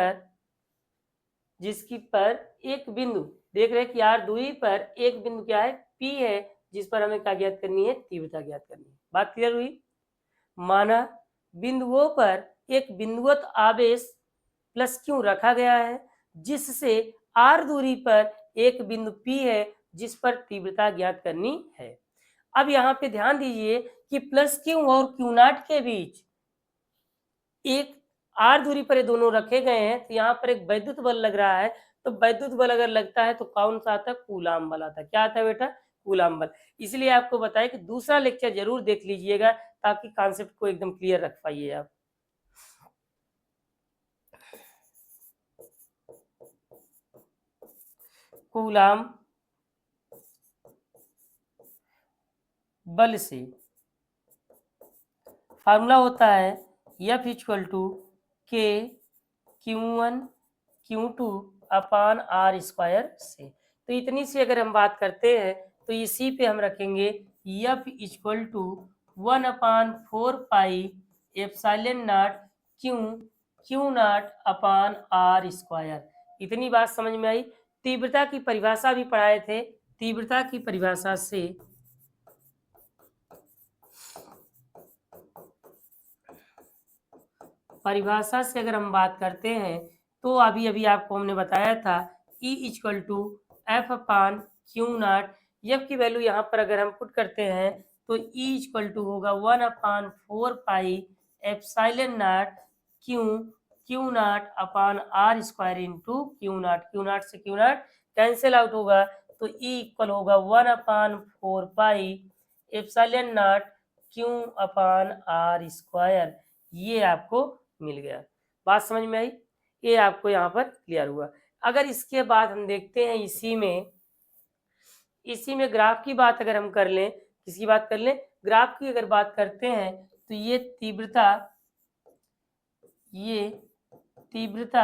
पर एक बिंदु, देख रहे हैं कि आर दूरी पर एक बिंदु क्या है, पी है, जिस पर हमें क्या ज्ञात करनी है, तीव्रता ज्ञात करनी है। बात क्लियर हुई? माना बिंदुओं पर एक बिंदुवत आवेश प्लस क्यू रखा गया है, जिससे आर दूरी पर एक बिंदु पी है जिस पर तीव्रता ज्ञात करनी है। अब यहाँ पे ध्यान दीजिए कि प्लस क्यू और क्यू नॉट के बीच एक आर दूरी पर ये दोनों रखे गए हैं, तो यहाँ पर एक वैद्युत बल लग रहा है। तो वैद्युत बल अगर लगता है तो कौन सा आता है, कूलाम बल आता है। क्या आता है बेटा, कूलाम बल। इसलिए आपको बताया कि दूसरा लेक्चर जरूर देख लीजिएगा ताकि कॉन्सेप्ट को एकदम क्लियर रख पाइए आप। कूलाम बल से फार्मूला होता है F इक्वल टू के Q1 Q2 अपान आर स्क्वायर से। तो इतनी सी अगर हम बात करते हैं तो इसी पे हम रखेंगे F equal to 1/4 pi epsilon naught Q naught upon r square. इतनी बात समझ में आई? तीव्रता की परिभाषा भी पढ़ाए थे, तीव्रता की परिभाषा से अगर हम बात करते हैं तो अभी अभी आपको हमने बताया था E equal to F upon q naught. F की वैल्यू यहाँ पर अगर हम पुट करते हैं तो E इक्वल टू होगा 1/4 pi epsilon naught q naught upon r square into q naught से क्यू नॉट कैंसिल आउट होगा, तो E इक्वल होगा 1/4 pi epsilon naught q upon r square. ये आपको मिल गया। बात समझ में आई? ये आपको यहाँ पर क्लियर हुआ। अगर इसके बाद हम देखते हैं इसी में ग्राफ की बात अगर हम कर लें, किसकी बात कर लें, ग्राफ की अगर बात करते हैं तो ये तीव्रता ये तीव्रता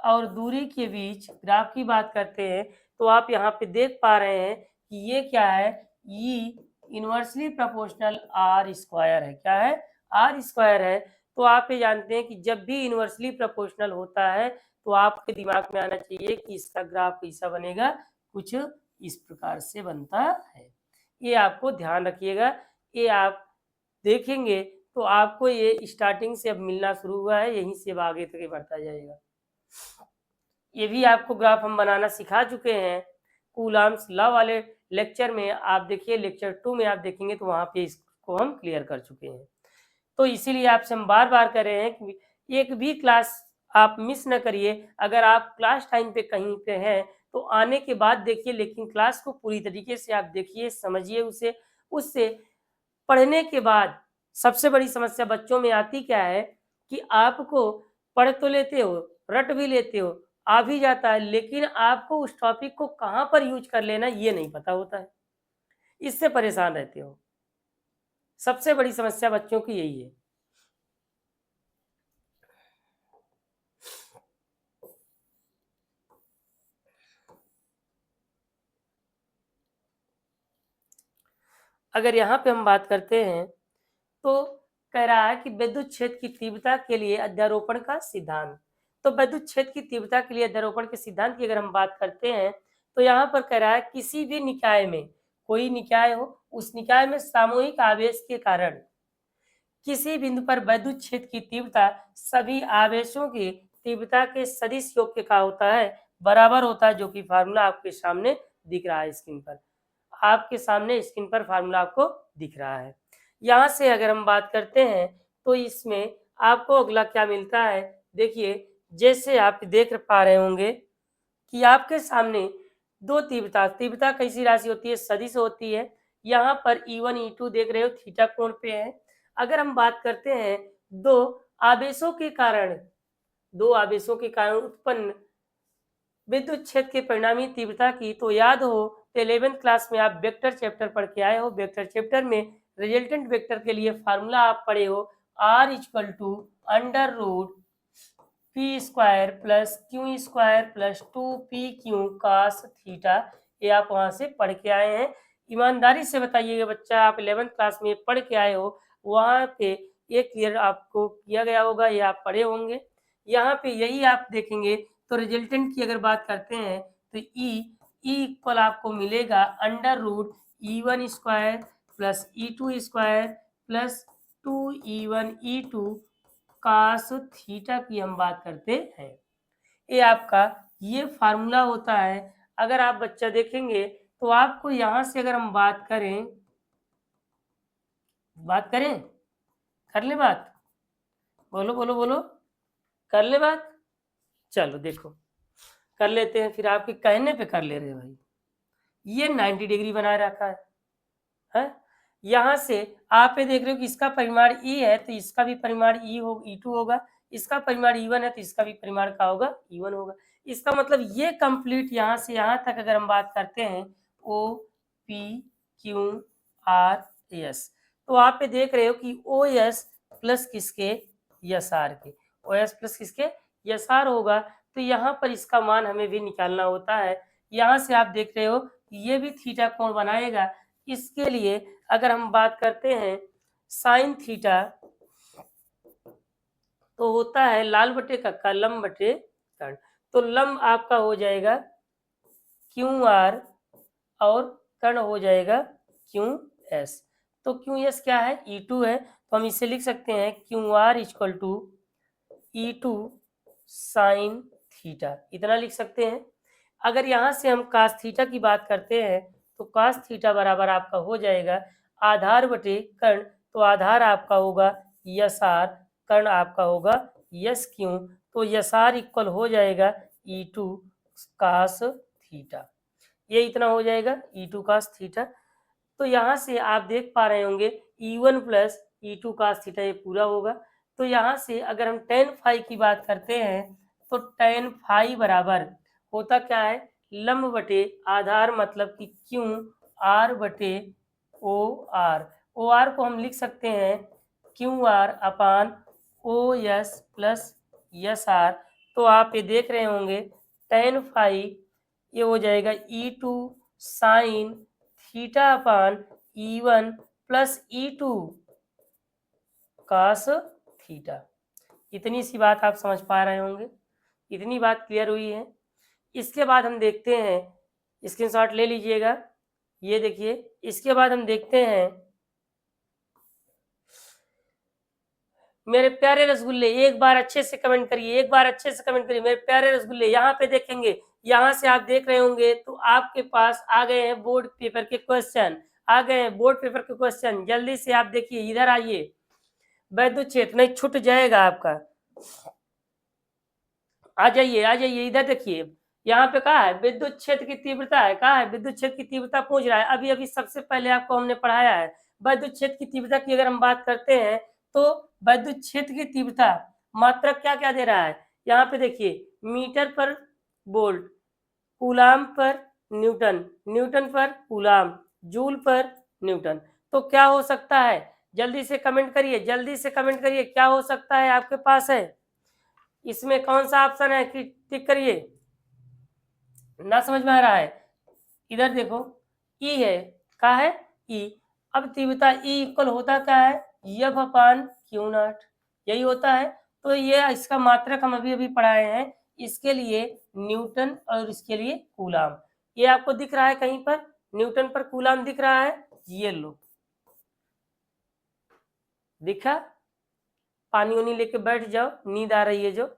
और दूरी के बीच ग्राफ की बात करते हैं, तो आप यहाँ पे देख पा रहे हैं कि ये क्या है, ई इनवर्सली प्रोपोर्शनल आर स्क्वायर है। क्या है? आर स्क्वायर है। तो आप ये जानते हैं कि जब भी इनवर्सली प्रोपोर्शनल होता है तो आपके दिमाग में आना चाहिए कि इसका ग्राफ कैसा बनेगा, कुछ इस प्रकार से बनता है। ये आपको ध्यान रखिएगा। ये आप देखेंगे तो आपको ये स्टार्टिंग से अब मिलना शुरू हुआ है, यहीं से अब आगे तक ये बढ़ता जाएगा। ये भी आपको ग्राफ हम बनाना सिखा चुके हैं कूलम्ब्स लॉ वाले लेक्चर में। आप देखिए लेक्चर 2 में आप देखेंगे तो वहाँ पे इसको हम क्लियर कर चुके हैं। तो इसीलिए आपसे हम बार बार कह रहे हैं कि एक भी क्लास आप मिस न करिए। अगर आप क्लास टाइम पे कहीं पे हैं तो आने के बाद देखिए, लेकिन क्लास को पूरी तरीके से आप देखिए, समझिए उसे। उससे पढ़ने के बाद सबसे बड़ी समस्या बच्चों में आती क्या है कि आपको पढ़ तो लेते हो, रट भी लेते हो, आ भी जाता है, लेकिन आपको उस टॉपिक को कहाँ पर यूज कर लेना ये नहीं पता होता है। इससे परेशान रहते हो। सबसे बड़ी समस्या बच्चों की यही है। अगर यहाँ पे हम बात करते हैं तो कह रहा है कि विद्युत क्षेत्र की तीव्रता के लिए अध्यारोपण का सिद्धांत। तो विद्युत क्षेत्र की तीव्रता के लिए अध्यारोपण के सिद्धांत की अगर हम बात करते हैं तो यहाँ पर कह रहा है किसी भी निकाय में, कोई निकाय हो, उस निकाय में सामूहिक आवेश के कारण किसी बिंदु पर विद्युत क्षेत्र की तीव्रता सभी आवेशों की तीव्रता के सदिश योग के का होता है, बराबर होता है, जो कि फार्मूला आपके सामने दिख रहा है स्क्रीन पर। आपके सामने स्क्रीन पर फार्मूला आपको दिख रहा है। यहाँ से अगर हम बात करते हैं तो इसमें आपको अगला क्या मिलता है, देखिए जैसे आप देख पा रहे होंगे कि आपके सामने दो तीव्रता, तीव्रता कैसी राशि होती है, सदिश होती है। यहाँ पर E1 E2 देख रहे हो थीटा कोण पे है। अगर हम बात करते हैं दो आवेशों के कारण, दो आवेशों के कारण उत्पन्न विद्युत क्षेत्र के परिणामी तीव्रता की, तो याद हो तो 11th क्लास में आप वेक्टर चैप्टर पढ़ के आए हो। वेक्टर चैप्टर में रिजल्टेंट वेक्टर के लिए फार्मूला आप पढ़े हो, R equal to under root p square plus q square plus 2p q cos theta. ये आप वहां से पढ़ के आए हैं। ईमानदारी से बताइएगा बच्चा, आप 11th क्लास में पढ़ के आए हो, वहां पे ये क्लियर आपको किया गया होगा, ये आप पढ़े होंगे। यहाँ पे यही आप देखेंगे तो रिजल्टेंट की अगर बात करते हैं तो ई इक्वल आपको मिलेगा under root E1 square plus E2 square plus 2E1 E2 cos theta की हम बात करते हैं। ये आपका ये फार्मूला होता है। अगर आप बच्चा देखेंगे तो आपको यहाँ से अगर हम बात करें, कर ले बात, बोलो बोलो बोलो, कर ले बात। चलो देखो, कर लेते हैं, फिर आपके कहने पे कर ले रहे भाई। ये 90 डिग्री बनाए रखा है। यहाँ से आप ये देख रहे हो कि इसका परिमाण ई है तो इसका भी परिमाण E2 होगा, इसका परिमाण E1 है तो इसका भी परिमाण क्या होगा, E1 होगा। इसका मतलब ये कंप्लीट यहाँ से यहाँ तक अगर हम बात करते हैं O P Q R S, तो आप ये देख रहे हो कि OS प्लस किसके, SR के, OS प्लस किसके, SR होगा। तो यहाँ पर इसका मान हमें भी निकालना होता है। यहाँ से आप देख रहे हो ये भी थीटा कोण बनाएगा। इसके लिए अगर हम बात करते हैं साइन थीटा, तो होता है लाल बटे कक्का लंब बटे कर्ण। तो लंब आपका हो जाएगा क्यू आर और कर्ण हो जाएगा क्यू एस। तो क्यू एस क्या है, E2 है, तो हम इसे लिख सकते हैं q r equal to E2 sine theta, इतना लिख सकते हैं। अगर यहाँ से हम कास थीटा की बात करते हैं तो कास थीटा बराबर आपका हो जाएगा आधार बटे कर्ण। तो आधार आपका होगा यस आर, कर्ण आपका होगा यस क्यू। तो यस आर इक्वल हो जाएगा E2 कास थीटा, ये इतना हो जाएगा E2 कास थीटा। तो यहाँ से आप देख पा रहे होंगे E1 plus E2 cos theta, ये पूरा होगा। तो यहाँ से अगर हम टेन फाई की बात करते हैं तो टेन फाई बराबर होता क्या है, लंब बटे आधार, मतलब कि क्यू आर बटे ओ आर। ओ आर को हम लिख सकते हैं q r upon O S plus S r, तो आप ये देख रहे होंगे tan फाइव ये हो जाएगा E2 sine theta upon E1 plus E2 cos theta. इतनी सी बात आप समझ पा रहे होंगे, इतनी बात क्लियर हुई है। इसके बाद हम देखते हैं, स्क्रीनशॉट ले लीजिएगा, ये देखिए। इसके बाद हम देखते हैं मेरे प्यारे रसगुल्ले, एक बार अच्छे से कमेंट करिए, एक बार अच्छे से कमेंट करिए मेरे प्यारे रसगुल्ले। यहाँ पे देखेंगे, यहाँ से आप देख रहे होंगे तो आपके पास आ गए हैं बोर्ड पेपर के क्वेश्चन, आ गए हैं बोर्ड पेपर के क्वेश्चन। जल्दी से आप देखिए, इधर आइए, वैद्युत क्षेत्र नहीं छूट जाएगा आपका। आ जाइए आ जाइए, इधर देखिए, यहाँ पे कहा है विद्युत क्षेत्र की तीव्रता है, कहा है विद्युत क्षेत्र की तीव्रता पूछ रहा है। अभी अभी सबसे पहले आपको हमने पढ़ाया है विद्युत क्षेत्र की तीव्रता की। अगर हम बात करते हैं तो विद्युत क्षेत्र की तीव्रता मात्रक क्या क्या दे रहा है, यहाँ पे देखिए, मीटर पर वोल्ट, कूलाम पर न्यूटन, न्यूटन पर कूलाम, जूल पर न्यूटन। तो क्या हो सकता है, जल्दी से कमेंट करिए, जल्दी से कमेंट करिए, क्या हो सकता है आपके पास है इसमें कौन सा ऑप्शन है कि टिक करिए। ना समझ में आ रहा है, इधर देखो, ई है, क्या है ई। अब तीव्रता ई इक्वल होता क्या है, एफ अपान क्यू नॉट, यही होता है। तो ये इसका मात्रक हम अभी अभी पढ़ाए हैं, इसके लिए न्यूटन और इसके लिए कूलाम। ये आपको दिख रहा है कहीं पर, न्यूटन पर कूलाम दिख रहा है, ये लो दिखा। पानी उनी लेके बैठ जाओ, नींद आ रही है जो,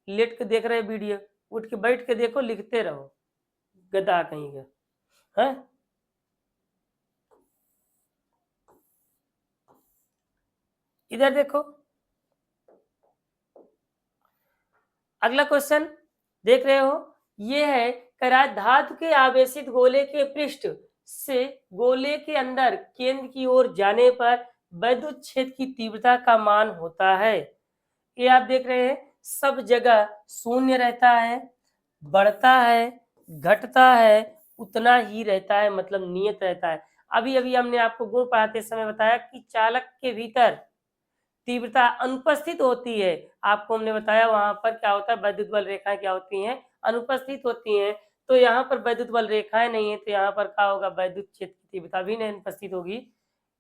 लेट के देख रहे वीडियो, उठ के बैठ के देखो, लिखते रहो, गधा कहीं का है। इधर देखो, अगला क्वेश्चन देख रहे हो, ये है कह रहा है धातु के आवेशित गोले के पृष्ठ से गोले के अंदर केंद्र की ओर जाने पर विद्युत क्षेत्र की तीव्रता का मान होता है। ये आप देख रहे हैं, सब जगह शून्य रहता है, बढ़ता है, घटता है, उतना ही रहता है, मतलब नियत रहता है। अभी अभी हमने आपको गुण पढ़ाते समय बताया कि चालक के भीतर तीव्रता अनुपस्थित होती है। आपको हमने बताया वहां पर क्या होता है, वैद्युत बल रेखाएं क्या होती हैं, अनुपस्थित होती हैं। तो यहाँ पर वैद्युत बल रेखाएं नहीं है, तो यहाँ पर क्या होगा, वैद्युत क्षेत्र की तीव्रता भी नहीं अनुपस्थित होगी।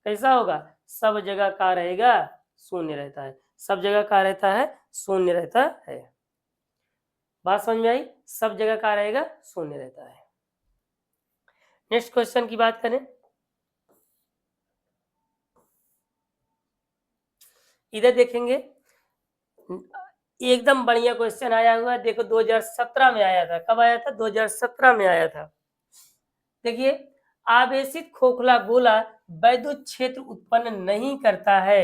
कैसा होगा, सब जगह का रहेगा, शून्य रहता है, सब जगह का रहता है, शून्य रहता है। बात समझ में आई, सब जगह का रहेगा, शून्य रहता है। नेक्स्ट क्वेश्चन की बात करें, इधर देखेंगे, एकदम बढ़िया क्वेश्चन आया हुआ है। देखो 2017 में आया था, कब आया था, 2017 में आया था। देखिए, आवेशित खोखला गोला वैद्युत क्षेत्र उत्पन्न नहीं करता है।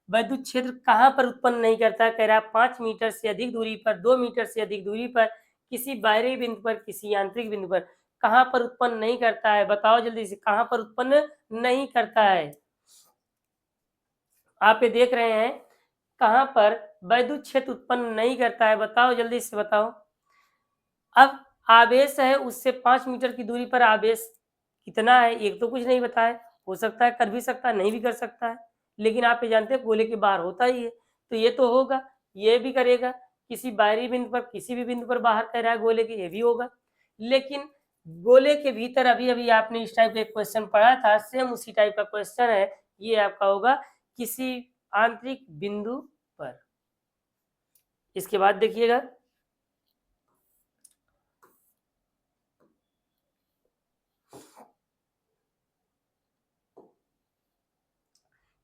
वैद्युत क्षेत्र कहाँ पर उत्पन्न नहीं करता है, कह रहा है 5 मीटर से अधिक दूरी पर, 2 मीटर से अधिक दूरी पर, किसी बाहरी बिंदु पर, किसी आंतरिक बिंदु पर, कहाँ पर उत्पन्न नहीं करता है, बताओ जल्दी से, कहाँ पर उत्पन्न नहीं करता है। आप ये देख रहे हैं, कहाँ पर वैद्युत क्षेत्र उत्पन्न नहीं करता है, बताओ जल्दी से बताओ। अब आवेश है, उससे 5 मीटर की दूरी पर आवेश कितना है, एक तो कुछ नहीं बताया, हो सकता है कर भी सकता है, नहीं भी कर सकता है, लेकिन आप ये जानते हैं गोले के बाहर होता ही है, तो ये तो होगा, ये भी करेगा, किसी बाहरी बिंदु पर, किसी भी बिंदु पर बाहर कर रहा है गोले के, ये भी होगा। लेकिन गोले के भीतर अभी अभी आपने इस टाइप का क्वेश्चन पढ़ा था, सेम उसी टाइप का क्वेश्चन है, ये आपका होगा किसी आंतरिक बिंदु पर। इसके बाद देखिएगा,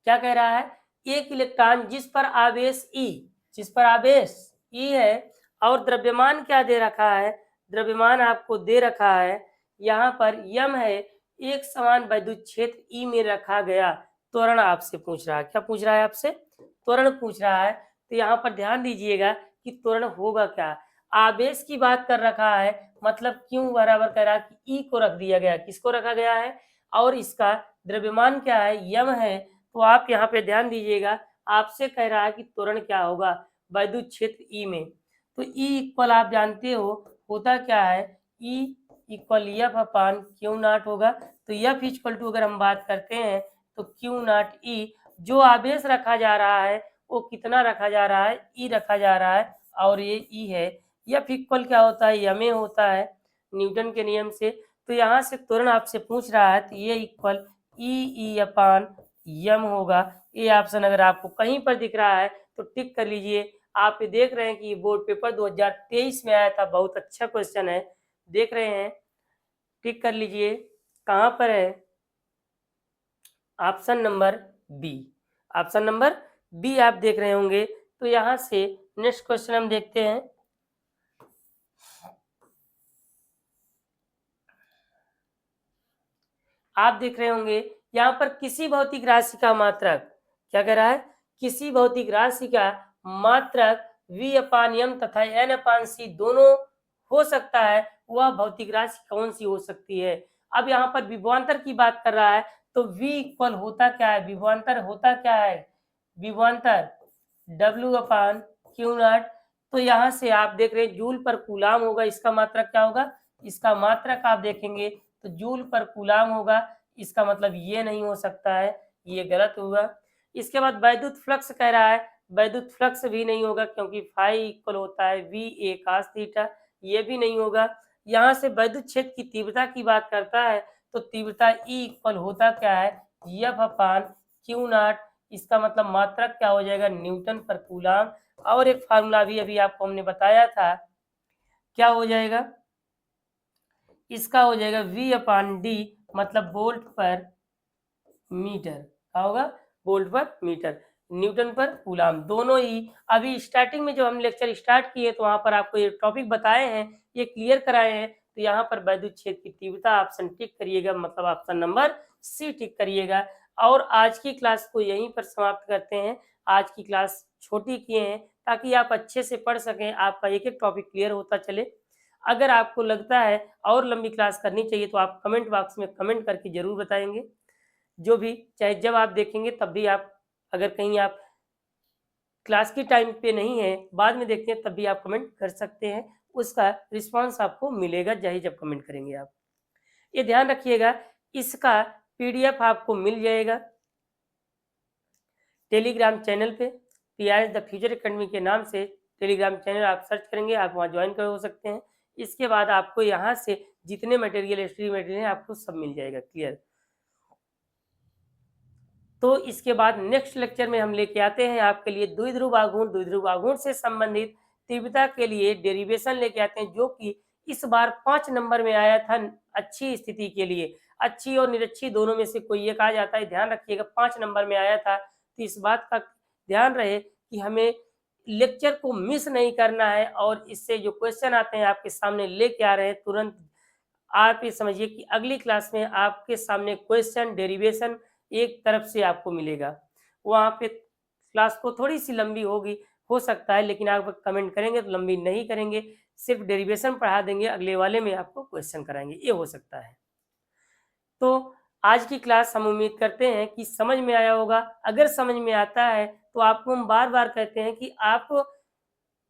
क्या कह रहा है, एक इलेक्ट्रॉन जिस पर आवेश ई, जिस पर आवेश ई है और द्रव्यमान क्या दे रखा है, द्रव्यमान आपको दे रखा है, यहाँ पर यम है, एक समान वैद्युत क्षेत्र ई में रखा गया, त्वरण आपसे पूछ रहा है, क्या पूछ रहा है आपसे, त्वरण पूछ रहा है। तो यहाँ पर ध्यान दीजिएगा कि त्वरण होगा क्या, आवेश की बात कर रखा है, मतलब क्यों बराबर कह रहा है कि ई को रख दिया गया, किसको रखा गया है, और इसका द्रव्यमान क्या है, यम है। तो आप यहाँ पे ध्यान दीजिएगा, आपसे कह रहा है कि त्वरण क्या होगा वैद्युत क्षेत्र ई में। तो ई इक्वल आप जानते हो होता क्या है, E equal F upon q not होगा। तो एफ इक्वल टू अगर हम बात करते हैं तो क्यू नॉट ई, जो आवेश रखा जा रहा है वो कितना रखा जा रहा है, ई रखा जा रहा है, और ये ई है। एफ इक्वल क्या होता है, यमे होता है न्यूटन के नियम से। तो यहाँ से तुरंत आपसे पूछ रहा है तो ये इक्वल ई अपान यम होगा। ये ऑप्शन अगर आपको कहीं पर दिख रहा है तो टिक कर लीजिए। आप ये देख रहे हैं कि बोर्ड पेपर 2023 में आया था, बहुत अच्छा क्वेश्चन है, देख रहे हैं, टिक कर लीजिए। कहाँ पर है, option number B, option number B आप देख रहे होंगे। तो यहाँ से नेक्स्ट क्वेश्चन हम देखते हैं। आप देख रहे होंगे यहाँ पर किसी भौतिक राशि का मात्रक, क्या कह रहा है, किसी भौतिक राशि का मात्रक v अपान एम तथा n अपान सी दोनों हो सकता है, वह भौतिक राशि कौन सी हो सकती है। अब यहाँ पर विभवांतर की बात कर रहा है तो v इक्वल होता क्या है, विभवांतर होता क्या है, विभवांतर w अपान क्यू नॉट। तो यहाँ से आप देख रहे हैं जूल पर कूलाम होगा, इसका मात्रक क्या होगा, इसका मात्रक आप देखेंगे तो जूल पर कूलाम होगा, इसका मतलब ये नहीं हो सकता है, ये गलत होगा। इसके बाद वैद्युत फ्लक्स कह रहा है, वैद्युत फ्लक्स भी नहीं होगा क्योंकि फाई इक्वल होता है वी ए कास थीटा, ये भी नहीं होगा। यहाँ से वैद्युत क्षेत्र की तीव्रता की बात करता है तो तीव्रता ई इक्वल होता क्या है, एफ अपान क्यू नॉट, इसका मतलब मात्रक क्या हो जाएगा, न्यूटन पर कूलाम। और एक फार्मूला भी अभी आपको हमने बताया था, क्या हो जाएगा, इसका हो जाएगा v अपान डी, मतलब वोल्ट पर मीटर, क्या होगा, वोल्ट पर मीटर, न्यूटन पर कूलाम, दोनों ही। अभी स्टार्टिंग में जब हम लेक्चर स्टार्ट किए तो वहां पर आपको ये टॉपिक बताए हैं, ये क्लियर कराए हैं। तो यहाँ पर वैद्युत क्षेत्र की तीव्रता ऑप्शन टिक करिएगा, मतलब ऑप्शन नंबर सी टिक करिएगा। और आज की क्लास को यहीं पर समाप्त करते हैं। आज की क्लास छोटी किए हैं ताकि आप अच्छे से पढ़ सकें, आपका एक एक टॉपिक क्लियर होता चले। अगर आपको लगता है और लंबी क्लास करनी चाहिए तो आप कमेंट बॉक्स में कमेंट करके जरूर बताएंगे। जो भी, चाहे जब आप देखेंगे तब भी आप, अगर कहीं आप क्लास के टाइम पे नहीं है, बाद में देखते हैं, तब भी आप कमेंट कर सकते हैं, उसका रिस्पांस आपको मिलेगा चाहे जब कमेंट करेंगे आप। ये ध्यान रखिएगा, इसका पीडीएफ आपको मिल जाएगा टेलीग्राम चैनल पे, पीआरएस द फ्यूचर एकेडमी के नाम से टेलीग्राम चैनल आप सर्च करेंगे, आप वहाँ ज्वाइन कर हो सकते हैं। इसके बाद आपको यहाँ से जितने मटेरियल, स्टडी मटेरियल है, आपको सब मिल जाएगा, क्लियर। तो इसके बाद नेक्स्ट लेक्चर में हम लेके आते हैं आपके लिए द्विध्रुव आघूर्ण, द्विध्रुव आघूर्ण से संबंधित तीव्रता के लिए डेरिवेशन लेके आते हैं, जो कि इस बार 5 नंबर में आया था अच्छी स्थिति के लिए। अच्छी और निरच्छी दोनों में से कोई एक आ जाता है, ध्यान रखिएगा, 5 नंबर में आया था। तो इस बात का ध्यान रहे कि हमें लेक्चर को मिस नहीं करना है, और इससे जो क्वेश्चन आते हैं आपके सामने लेके आ रहे हैं तुरंत। आप ये समझिए कि अगली क्लास में आपके सामने क्वेश्चन डेरिवेशन एक तरफ से आपको मिलेगा। वहाँ पे क्लास को थोड़ी सी लंबी होगी, हो सकता है, लेकिन आप कमेंट करेंगे तो लंबी नहीं करेंगे, सिर्फ डेरिवेशन पढ़ा देंगे, अगले वाले में आपको क्वेश्चन कराएंगे, ये हो सकता है। तो आज की क्लास हम उम्मीद करते हैं कि समझ में आया होगा। अगर समझ में आता है तो आपको हम बार बार कहते हैं कि आप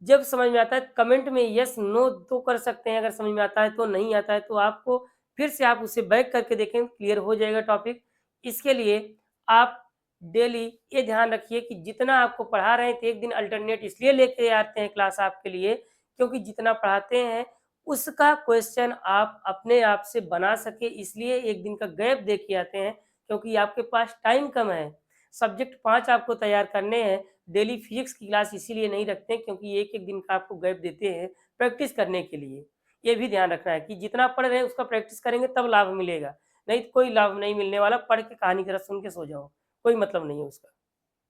जब समझ में आता है कमेंट में यस नो तो कर सकते हैं, अगर समझ में आता है तो, नहीं आता है तो आपको फिर से आप उसे बैक करके देखें, क्लियर हो जाएगा टॉपिक। इसके लिए आप डेली ये ध्यान रखिए कि जितना आपको पढ़ा रहे हैं तो एक दिन अल्टरनेट इसलिए लेके आते हैं क्लास आपके लिए, क्योंकि जितना पढ़ाते हैं उसका क्वेश्चन आप अपने आप से बना सके, इसलिए एक दिन का गैप दे के आते हैं, क्योंकि आपके पास टाइम कम है। सब्जेक्ट 5 आपको तैयार करने हैं, डेली फिजिक्स की क्लास इसीलिए नहीं रखते हैं क्योंकि एक एक दिन का आपको गैप देते हैं प्रैक्टिस करने के लिए। ये भी ध्यान रखना है कि जितना पढ़ रहे हैं उसका प्रैक्टिस करेंगे तब लाभ मिलेगा, नहीं तो कोई लाभ नहीं मिलने वाला, पढ़ के कहानी की तरह सुन के सो जाओ, कोई मतलब नहीं है उसका।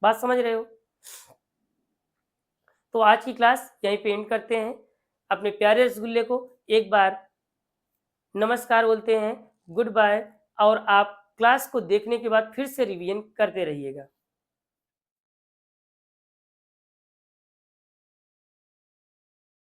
बात समझ रहे हो। तो आज की क्लास यहीं पे एंड करते हैं। अपने प्यारे रसगुल्ले को एक बार नमस्कार बोलते हैं, गुड बाय, और आप क्लास को देखने के बाद फिर से रिवीजन करते रहिएगा।